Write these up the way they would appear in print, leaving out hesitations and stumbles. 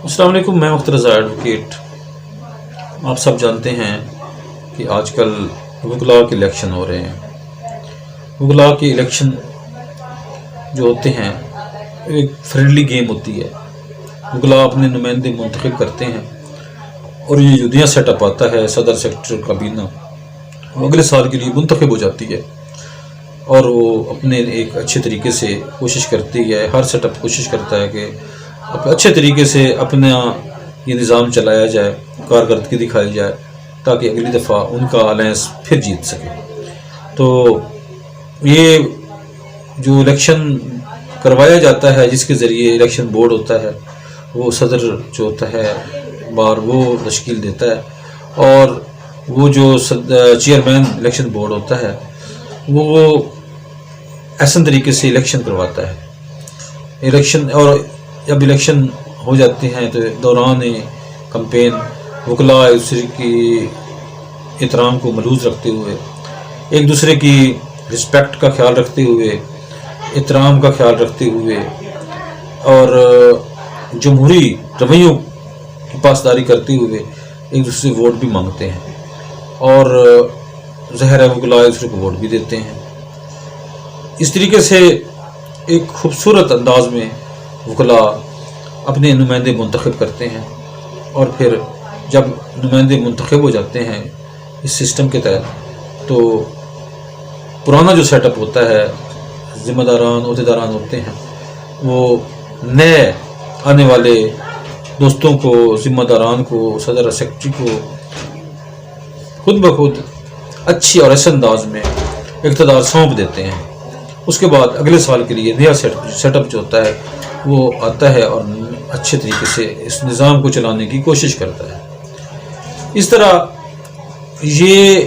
السلام علیکم، میں مختار رضا ایڈوکیٹ۔ آپ سب جانتے ہیں کہ آج کل وکلاء کے الیکشن ہو رہے ہیں۔ وکلاء کے الیکشن جو ہوتے ہیں ایک فرینڈلی گیم ہوتی ہے۔ وکلاء اپنے نمائندے منتخب کرتے ہیں اور یہ جو نیا سیٹ اپ آتا ہے صدر سیکٹر کابینہ، وہ اگلے سال کے لیے منتخب ہو جاتی ہے اور وہ اپنے ایک اچھے طریقے سے کوشش کرتی ہے، ہر سیٹ اپ کوشش کرتا ہے کہ اچھے طریقے سے اپنا یہ نظام چلایا جائے، کارکردگی دکھائی جائے تاکہ اگلی دفعہ ان کا الائنس پھر جیت سکے۔ تو یہ جو الیکشن کروایا جاتا ہے، جس کے ذریعے الیکشن بورڈ ہوتا ہے، وہ صدر جو ہوتا ہے بار وہ تشکیل دیتا ہے، اور وہ جو چیئرمین الیکشن بورڈ ہوتا ہے وہ احسن طریقے سے الیکشن کرواتا ہے۔ الیکشن اور جب الیکشن ہو جاتے ہیں تو دوران کمپین وکلاء ایک دوسرے کی احترام کو ملحوظ رکھتے ہوئے، ایک دوسرے کی رسپیکٹ کا خیال رکھتے ہوئے، احترام کا خیال رکھتے ہوئے اور جمہوری رویوں کی پاسداری کرتے ہوئے ایک دوسرے سے ووٹ بھی مانگتے ہیں، اور ظاہر ہے وکلاء ایک دوسرے کو ووٹ بھی دیتے ہیں۔ اس طریقے سے ایک خوبصورت انداز میں وکلاء اپنے نمائندے منتخب کرتے ہیں، اور پھر جب نمائندے منتخب ہو جاتے ہیں اس سسٹم کے تحت، تو پرانا جو سیٹ اپ ہوتا ہے، ذمہ داران عہدیداران ہوتے ہیں، وہ نئے آنے والے دوستوں کو، ذمہ داران کو، صدر سیکرٹری کو خود بخود اچھی اور ایسے انداز میں اقتدار سونپ دیتے ہیں۔ اس کے بعد اگلے سال کے لیے نیا سیٹ اپ جو ہوتا ہے وہ آتا ہے اور اچھے طریقے سے اس نظام کو چلانے کی کوشش کرتا ہے۔ اس طرح یہ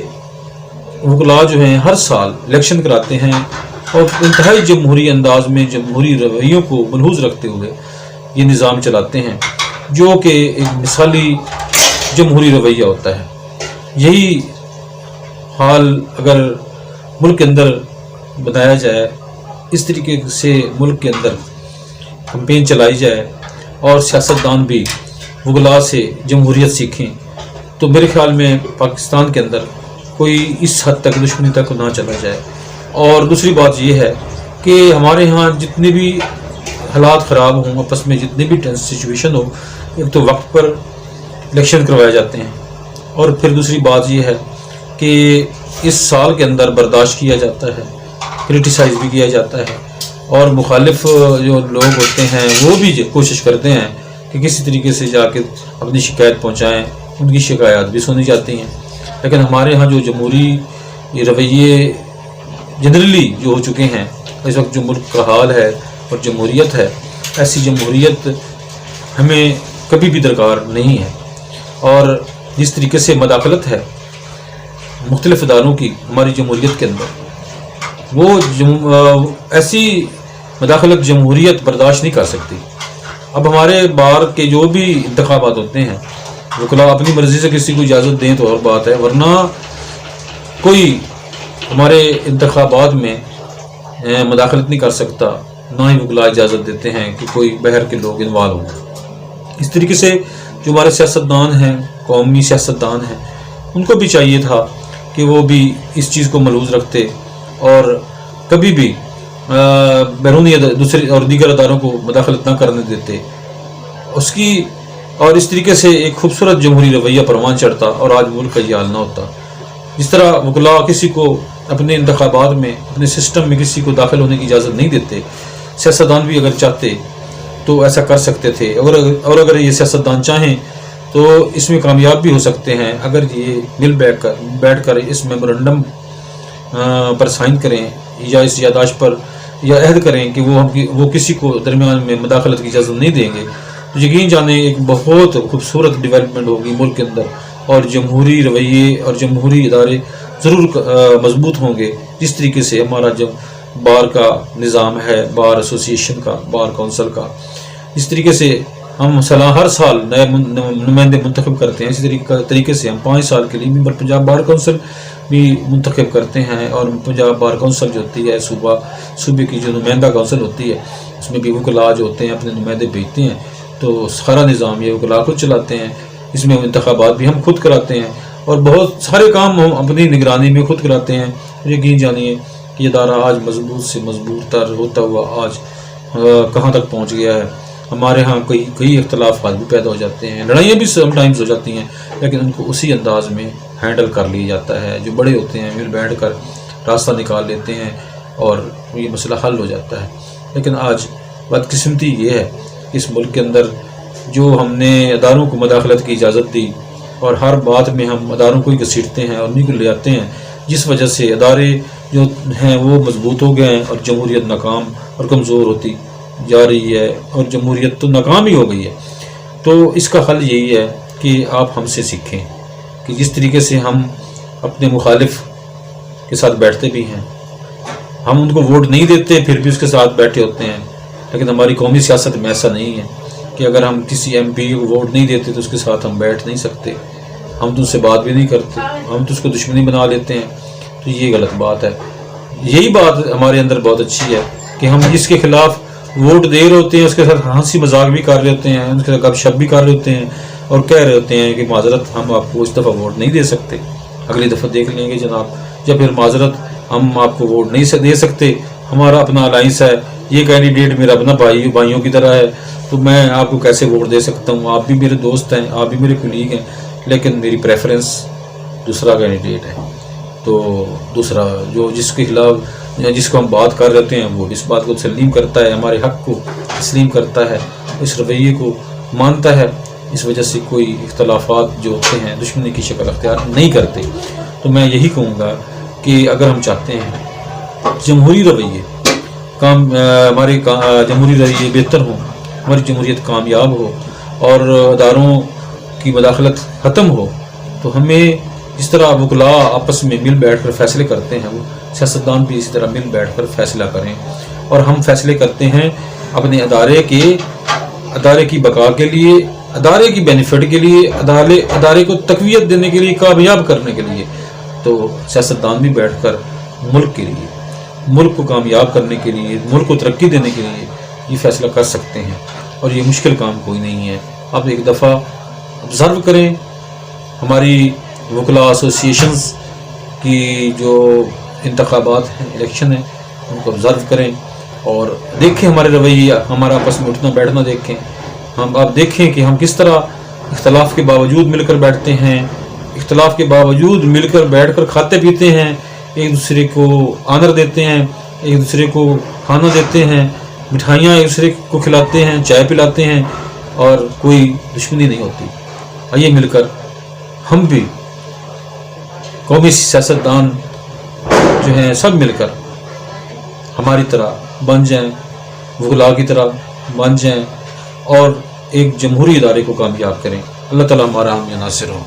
وکلاء جو ہیں ہر سال الیکشن کراتے ہیں اور انتہائی جمہوری انداز میں جمہوری رویوں کو ملحوظ رکھتے ہوئے یہ نظام چلاتے ہیں، جو کہ ایک مثالی جمہوری رویہ ہوتا ہے۔ یہی حال اگر ملک کے اندر بنایا جائے، اس طریقے سے ملک کے اندر کمپین چلائی جائے اور سیاستدان بھی وکلاء سے جمہوریت سیکھیں، تو میرے خیال میں پاکستان کے اندر کوئی اس حد تک دشمنی تک نہ چلا جائے۔ اور دوسری بات یہ ہے کہ ہمارے ہاں جتنے بھی حالات خراب ہوں، آپس میں جتنے بھی ٹینس سچویشن ہو، ایک تو وقت پر الیکشن کروائے جاتے ہیں، اور پھر دوسری بات یہ ہے کہ اس سال کے اندر برداشت کیا جاتا ہے، کرٹیسائز بھی کیا جاتا ہے، اور مخالف جو لوگ ہوتے ہیں وہ بھی کوشش کرتے ہیں کہ کسی طریقے سے جا کے اپنی شکایت پہنچائیں، ان کی شکایات بھی سنی جاتی ہیں۔ لیکن ہمارے ہاں جو جمہوری رویے جنرلی جو ہو چکے ہیں اس وقت، جو ملک کا حال ہے اور جمہوریت ہے، ایسی جمہوریت ہمیں کبھی بھی درکار نہیں ہے۔ اور جس طریقے سے مداخلت ہے مختلف اداروں کی ہماری جمہوریت کے اندر، وہ ایسی مداخلت جمہوریت برداشت نہیں کر سکتی۔ اب ہمارے بار کے جو بھی انتخابات ہوتے ہیں، وکلاء اپنی مرضی سے کسی کو اجازت دیں تو اور بات ہے، ورنہ کوئی ہمارے انتخابات میں مداخلت نہیں کر سکتا، نہ ہی وکلاء اجازت دیتے ہیں کہ کوئی باہر کے لوگ انوالو ہوں۔ اس طریقے سے جو ہمارے سیاستدان ہیں، قومی سیاستدان ہیں، ان کو بھی چاہیے تھا کہ وہ بھی اس چیز کو ملحوظ رکھتے اور کبھی بھی بیرونی دوسرے اور دیگر اداروں کو مداخلت نہ کرنے دیتے اس کی، اور اس طریقے سے ایک خوبصورت جمہوری رویہ پروان چڑھتا اور آج ملک کا یہ حال نہ ہوتا۔ جس طرح وکلاء کسی کو اپنے انتخابات میں، اپنے سسٹم میں کسی کو داخل ہونے کی اجازت نہیں دیتے، سیاستدان بھی اگر چاہتے تو ایسا کر سکتے تھے، اور اگر یہ سیاستدان چاہیں تو اس میں کامیاب بھی ہو سکتے ہیں اگر یہ مل بیٹھ کر اس میمورنڈم پر سائن کریں یا اس یادداشت پر یا عہد کریں کہ وہ کسی کو درمیان میں مداخلت کی اجازت نہیں دیں گے، تو یقین جانیں ایک بہت خوبصورت ڈیولپمنٹ ہوگی ملک کے اندر، اور جمہوری رویے اور جمہوری ادارے ضرور مضبوط ہوں گے، جس طریقے سے ہمارا جب بار کا نظام ہے، بار ایسوسیشن کا، بار کونسل کا، اس طریقے سے ہم ہر سال نئے نمائندے منتخب کرتے ہیں، اسی طریقے سے ہم 5 سال کے لیے ممبر پنجاب بار کونسل بھی منتخب کرتے ہیں، اور پنجاب بار کونسل جو ہوتی ہے صوبے کی جو نمائندہ کونسل ہوتی ہے، اس میں بھی وکلاء جو ہوتے ہیں اپنے نمائندے بھیجتے ہیں، تو سارا نظام یہ وکلاء خود چلاتے ہیں، اس میں انتخابات بھی ہم خود کراتے ہیں اور بہت سارے کام ہم اپنی نگرانی میں خود کراتے ہیں۔ یقین جانیے کہ یہ ادارہ آج مضبوط سے مضبوط تر ہوتا ہوا آج کہاں تک پہنچ گیا ہے۔ ہمارے ہاں کئی اختلافات بھی پیدا ہو جاتے ہیں، لڑائیاں بھی سم ٹائمز ہو جاتی ہیں، لیکن ان کو اسی انداز میں ہینڈل کر لیا جاتا ہے۔ جو بڑے ہوتے ہیں مل بیٹھ کر راستہ نکال لیتے ہیں اور یہ مسئلہ حل ہو جاتا ہے۔ لیکن آج بدقسمتی یہ ہے کہ اس ملک کے اندر جو ہم نے اداروں کو مداخلت کی اجازت دی اور ہر بات میں ہم اداروں کو ہی گھسیٹتے ہیں اور انہیں کو لے آتے ہیں، جس وجہ سے ادارے جو ہیں وہ مضبوط ہو گئے ہیں اور جمہوریت ناکام اور کمزور ہوتی جا رہی ہے، اور جمہوریت تو ناکام ہی ہو گئی ہے۔ تو اس کا حل یہی ہے کہ آپ ہم سے سیکھیں کہ جس طریقے سے ہم اپنے مخالف کے ساتھ بیٹھتے بھی ہیں، ہم ان کو ووٹ نہیں دیتے پھر بھی اس کے ساتھ بیٹھے ہوتے ہیں، لیکن ہماری قومی سیاست میں ایسا نہیں ہے کہ اگر ہم کسی ایم پی کو ووٹ نہیں دیتے تو اس کے ساتھ ہم بیٹھ نہیں سکتے، ہم تو اس سے بات بھی نہیں کرتے، ہم تو اس کو دشمنی بنا لیتے ہیں۔ تو یہ غلط بات ہے۔ یہی بات ہمارے اندر بہت اچھی ہے کہ ہم جس کے خلاف ووٹ دے رہے ہوتے ہیں اس کے ساتھ ہنسی مذاق بھی کر رہے ہوتے ہیں، اس کے ساتھ گپ شپ بھی کر رہے ہوتے ہیں اور کہہ رہے ہوتے ہیں کہ معذرت ہم آپ کو اس دفعہ ووٹ نہیں دے سکتے، اگلی دفعہ دیکھ لیں گے جناب، یا پھر معذرت ہم آپ کو ووٹ نہیں دے سکتے، ہمارا اپنا الائنس ہے، یہ کینڈیڈیٹ میرا اپنا بھائیوں کی طرح ہے، تو میں آپ کو کیسے ووٹ دے سکتا ہوں، آپ بھی میرے دوست ہیں، آپ بھی میرے کولیگ ہیں، لیکن میری پریفرنس دوسرا کینڈیڈیٹ ہے۔ تو دوسرا جو جس کے خلاف جس کو ہم بات کر رہے ہیں وہ اس بات کو تسلیم کرتا ہے، ہمارے حق کو تسلیم کرتا ہے، اس رویے کو مانتا ہے، اس وجہ سے کوئی اختلافات جو ہوتے ہیں دشمنی کی شکل اختیار نہیں کرتے۔ تو میں یہی کہوں گا کہ اگر ہم چاہتے ہیں جمہوری رویے ہمارے جمہوری رویے بہتر ہوں، ہماری جمہوریت کامیاب ہو اور اداروں کی مداخلت ختم ہو، تو ہمیں جس طرح وکلاء آپس میں مل بیٹھ کر فیصلے کرتے ہیں، وہ سیاستدان بھی اسی طرح مل بیٹھ کر فیصلہ کریں، اور ہم فیصلے کرتے ہیں اپنے ادارے کی بقا کے لیے، ادارے کی بینیفٹ کے لیے، ادارے کو تقویت دینے کے لیے، کامیاب کرنے کے لیے۔ تو سیاستدان بھی بیٹھ کر ملک کے لیے، ملک کو کامیاب کرنے کے لیے، ملک کو ترقی دینے کے لیے یہ فیصلہ کر سکتے ہیں، اور یہ مشکل کام کوئی نہیں ہے۔ آپ ایک دفعہ آبزرو کریں ہماری وکلاء ایسوسیشنز کی جو انتخابات ہیں، الیکشن ہیں، ان کو آبزرو کریں اور دیکھیں ہمارے رویہ، ہمارا آپس میں اٹھنا بیٹھنا دیکھیں، آپ دیکھیں کہ ہم کس طرح اختلاف کے باوجود مل کر بیٹھتے ہیں، اختلاف کے باوجود مل کر بیٹھ کر کھاتے پیتے ہیں، ایک دوسرے کو آنر دیتے ہیں، ایک دوسرے کو کھانا دیتے ہیں، مٹھائیاں ایک دوسرے کو کھلاتے ہیں، چائے پلاتے ہیں، اور کوئی دشمنی نہیں ہوتی۔ آئیے مل کر ہم بھی قومی سیاستدان جو ہیں سب مل کر ہماری طرح بن جائیں، وکلاء کی طرح بن جائیں، اور ایک جمہوری ادارے کو کامیاب کریں۔ اللہ تعالیٰ ہمارا حامی ناصر ہو۔